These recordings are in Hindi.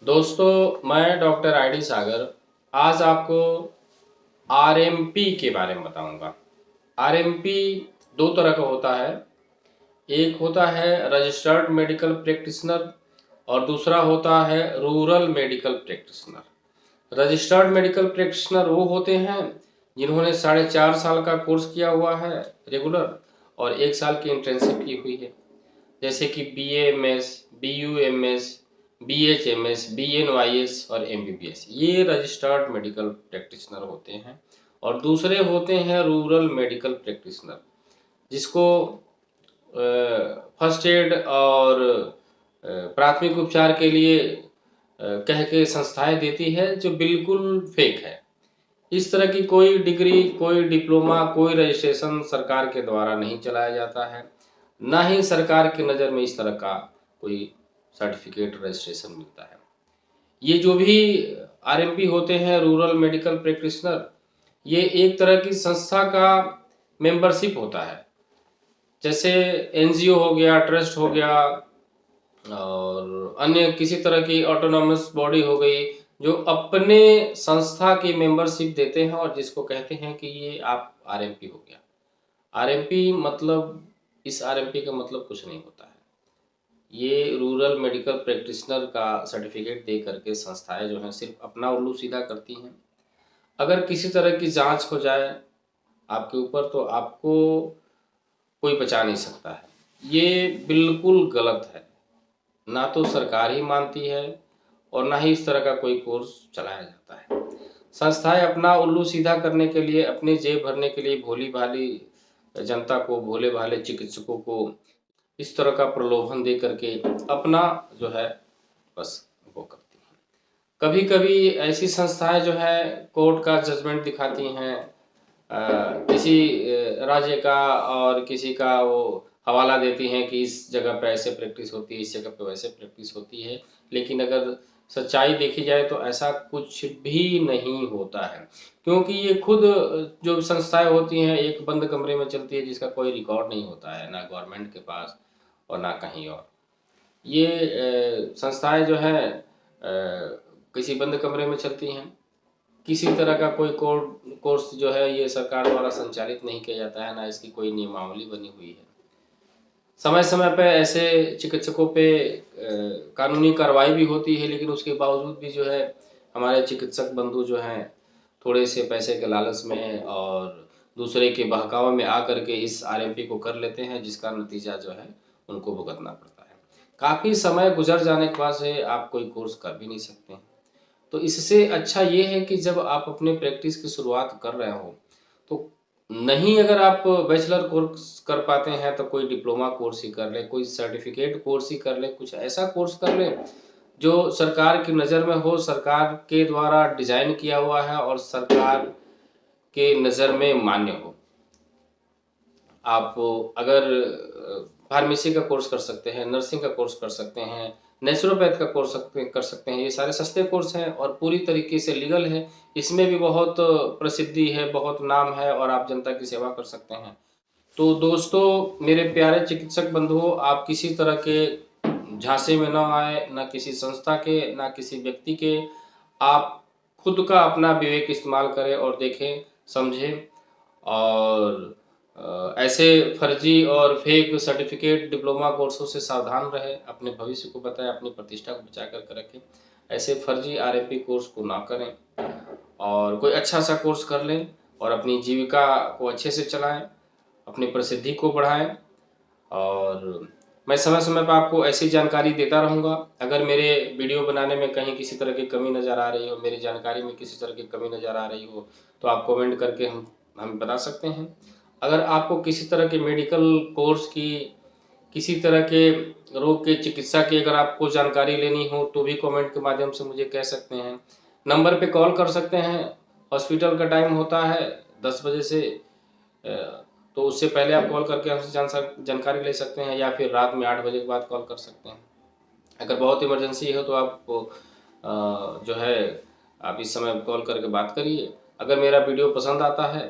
दोस्तों, मैं डॉक्टर आईडी सागर आज आपको आरएमपी के बारे में बताऊंगा। आरएमपी दो तरह का होता है। एक होता है रजिस्टर्ड मेडिकल प्रैक्टिशनर और दूसरा होता है rural medical practitioner. Registered medical practitioner वो होते हैं जिन्होंने 4.5 साल का कोर्स किया हुआ है रेगुलर और 1 साल की इंटर्नशिप की हुई है, जैसे कि BAMS, BUMS, BHMS, BNYS और MBBS। ये रजिस्टर्ड मेडिकल प्रैक्टिशनर होते हैं। और दूसरे होते हैं रूरल मेडिकल प्रैक्टिशनर, जिसको फर्स्ट एड और प्राथमिक उपचार के लिए कह के संस्थाएं देती है, जो बिल्कुल फेक है। इस तरह की कोई डिग्री, कोई डिप्लोमा, कोई रजिस्ट्रेशन सरकार के द्वारा नहीं चलाया जाता है। ना ही सरकार की नज़र में इस तरह का कोई सर्टिफिकेट रजिस्ट्रेशन मिलता है। ये जो भी आरएमपी होते हैं, रूरल मेडिकल प्रैक्टिशनर, ये एक तरह की संस्था का मेंबरशिप होता है। जैसे एनजीओ हो गया, ट्रस्ट हो गया और अन्य किसी तरह की ऑटोनॉमस बॉडी हो गई, जो अपने संस्था की मेंबरशिप देते हैं और जिसको कहते हैं कि ये आप आरएमपी हो गया। आरएमपी मतलब, इस आरएमपी का मतलब कुछ नहीं होता है। ये रूरल मेडिकल प्रैक्टिशनर का सर्टिफिकेट दे करके संस्थाएं जो हैं सिर्फ अपना उल्लू सीधा करती हैं। अगर किसी तरह की जांच हो जाए आपके ऊपर तो आपको कोई बचा नहीं सकता है। ये बिल्कुल गलत है। ना तो सरकार ही मानती है और ना ही इस तरह का कोई कोर्स चलाया जाता है। संस्थाएं अपना उल्लू सीधा करने के लिए, अपनी जेब भरने के लिए भोली भाली जनता को, भोले भाले चिकित्सकों को इस तरह का प्रलोभन दे करके अपना जो है बस वो करती हैं। कभी कभी ऐसी संस्थाएं जो है कोर्ट का जजमेंट दिखाती हैं, किसी राज्य का और किसी का वो हवाला देती हैं कि इस जगह पे ऐसे प्रैक्टिस होती है, इस जगह पे वैसे प्रैक्टिस होती है। लेकिन अगर सच्चाई देखी जाए तो ऐसा कुछ भी नहीं होता है, क्योंकि ये खुद जो संस्थाएं होती हैं एक बंद कमरे में चलती है, जिसका कोई रिकॉर्ड नहीं होता है, ना गवर्नमेंट के पास और ना कहीं और। ये संस्थाएं जो हैं किसी बंद कमरे में चलती हैं। किसी तरह का कोई कोर्स जो है ये सरकार द्वारा संचालित नहीं किया जाता है, ना इसकी कोई नियमावली बनी हुई है। समय समय पे ऐसे चिकित्सकों पे कानूनी कार्रवाई भी होती है, लेकिन उसके बावजूद भी जो है हमारे चिकित्सक बंधु जो हैं थोड़े से पैसे के लालच में और दूसरे के बहकावे में आकर के इस आरएमपी को कर लेते हैं, जिसका नतीजा जो है उनको भुगतना पड़ता है। काफ़ी समय गुजर जाने के बाद से आप कोई कोर्स कर भी नहीं सकते हैं। तो इससे अच्छा ये है कि जब आप अपने प्रैक्टिस की शुरुआत कर रहे हो तो नहीं, अगर आप बैचलर कोर्स कर पाते हैं तो कोई डिप्लोमा कोर्स ही कर ले, कोई सर्टिफिकेट कोर्स ही कर ले, कुछ ऐसा कोर्स कर ले जो सरकार की नज़र में हो, सरकार के द्वारा डिज़ाइन किया हुआ है और सरकार के नज़र में मान्य हो। आप अगर फार्मेसी का कोर्स कर सकते हैं, नर्सिंग का कोर्स कर सकते हैं, नेचुरोपैथ का कोर्स कर सकते हैं। ये सारे सस्ते कोर्स हैं और पूरी तरीके से लीगल है। इसमें भी बहुत प्रसिद्धि है, बहुत नाम है और आप जनता की सेवा कर सकते हैं। तो दोस्तों, मेरे प्यारे चिकित्सक बंधुओं, आप किसी तरह के झांसे में ना आए, ना किसी संस्था के, ना किसी व्यक्ति के। आप खुद का अपना विवेक इस्तेमाल करें और देखें, समझें और ऐसे फर्जी और फेक सर्टिफिकेट, डिप्लोमा कोर्सों से सावधान रहें। अपने भविष्य को बताएं, अपनी प्रतिष्ठा को बचा कर रखें। ऐसे फर्जी आरएमपी कोर्स को ना करें और कोई अच्छा सा कोर्स कर लें और अपनी जीविका को अच्छे से चलाएं, अपनी प्रसिद्धि को बढ़ाएं। और मैं समय समय पर आपको ऐसी जानकारी देता रहूँगा। अगर मेरे वीडियो बनाने में कहीं किसी तरह की कमी नज़र आ रही हो, मेरी जानकारी में किसी तरह की कमी नज़र आ रही हो, तो आप कमेंट करके हम बता सकते हैं। अगर आपको किसी तरह के मेडिकल कोर्स की, किसी तरह के रोग के चिकित्सा की अगर आपको जानकारी लेनी हो तो भी कमेंट के माध्यम से मुझे कह सकते हैं। नंबर पे कॉल कर सकते हैं। हॉस्पिटल का टाइम होता है 10 बजे से, तो उससे पहले आप कॉल करके हमसे जानकारी ले सकते हैं, या फिर रात में 8 बजे के बाद कॉल कर सकते हैं। अगर बहुत इमरजेंसी हो तो आप जो है आप इस समय कॉल करके बात करिए। अगर मेरा वीडियो पसंद आता है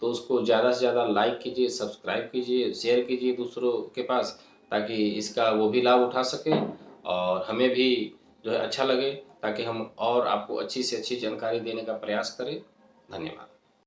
तो उसको ज़्यादा से ज़्यादा लाइक कीजिए, सब्सक्राइब कीजिए, शेयर कीजिए दूसरों के पास, ताकि इसका वो भी लाभ उठा सकें और हमें भी जो है अच्छा लगे, ताकि हम और आपको अच्छी से अच्छी जानकारी देने का प्रयास करें। धन्यवाद।